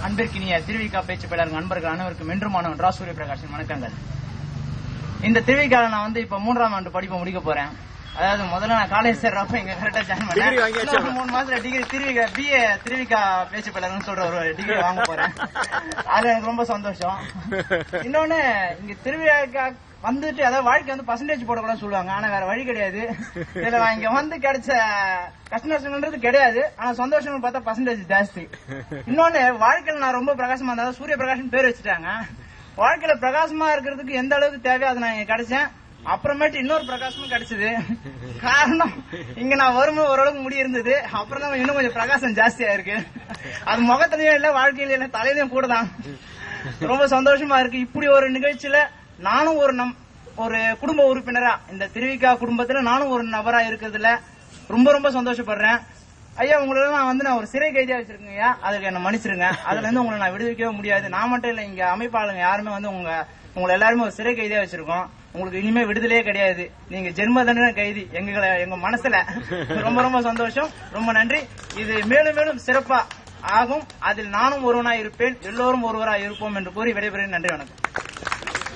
அன்பிற்கினிய திருவிக்கா பேச்சு பயிலாளர் நண்பர்கள் அனைவருக்கும் என்றுமானவன் ரா சூரியபிரகாஷின் வணக்கங்கள். இந்த திருவிக்கால நான் இப்ப 3ஆம் ஆண்டு படிப்பை முடிக்க போறேன். அதாவது முதல்ல நான் காலேஜ் சேர்றப்ப இங்க கரெக்டா ஜாயின் பண்ணேன். 3 மாசத்துல டிகிரி திருவிக்கா BA திருவிக்கா பேச்சு பயிலாளர்னு சொல்ற ஒரு டிகிரி வாங்க போறேன். அது எனக்கு ரொம்ப சந்தோஷம். இன்னொன்னு இங்க திருவிக்கா வந்துட்டு அதாவது வாழ்க்கை பர்சன்டேஜ் போடக்கூடாது சொல்லுவாங்க. ஆனா வேற வழி கிடையாது. இதுல இங்க கிடைச்ச கஷ்டன்றது கிடையாது. ஆனா சந்தோஷம் பார்த்தா பர்சன்டேஜ் ஜாஸ்தி. இன்னொன்னு வாழ்க்கையில நான் ரொம்ப பிரகாசமா இருந்தாலும் சூரிய பிரகாஷன் பேர் வச்சுட்டாங்க. வாழ்க்கையில பிரகாசமா இருக்கிறதுக்கு எந்த அளவுக்கு தேவையோ அது நான் கிடைச்சேன். அப்புறமேட்டு இன்னொரு பிரகாசமும் கிடைச்சது. காரணம் இங்க நான் வரும்போது ஓரளவுக்கு முடி இருந்தது. அப்புறம் தான் இன்னும் கொஞ்சம் பிரகாசம் ஜாஸ்தியா இருக்கு. அது முகத்திலயும் இல்ல, வாழ்க்கையில இல்ல, தலையிலயும் கூட தான். ரொம்ப சந்தோஷமா இருக்கு. இப்படி ஒரு நிகழ்ச்சியில நானும் ஒரு குடும்ப உறுப்பினரா இந்த திருவிக்கா குடும்பத்துல நானும் ஒரு நபரா இருக்கிறதுல ரொம்ப ரொம்ப சந்தோஷப்படுறேன். ஐயா உங்களை நான் ஒரு சிறை கைதியா வச்சிருக்கேன். அதுக்கு என்ன மன்னிச்சிருங்க. அதுல இருந்து உங்களை நான் விடுவிக்கவே முடியாது. நான் மட்டும் இல்ல, இங்க அமைப்பாளங்க யாருமே உங்களை எல்லாருமே ஒரு சிறை கைதியா வச்சிருக்கோம். உங்களுக்கு இனிமே விடுதலையே கிடையாது. நீங்க ஜென்ம தண்டனை கைதி எங்க மனசுல. ரொம்ப ரொம்ப சந்தோஷம். ரொம்ப நன்றி. இது மேலும் மேலும் சிறப்பா ஆகும். அதில் நானும் ஒருவனாய் இருப்பேன். எல்லோரும் ஒருவராய் இருப்போம் என்று கூறி விடைபெறுகிறேன். நன்றி, வணக்கம்.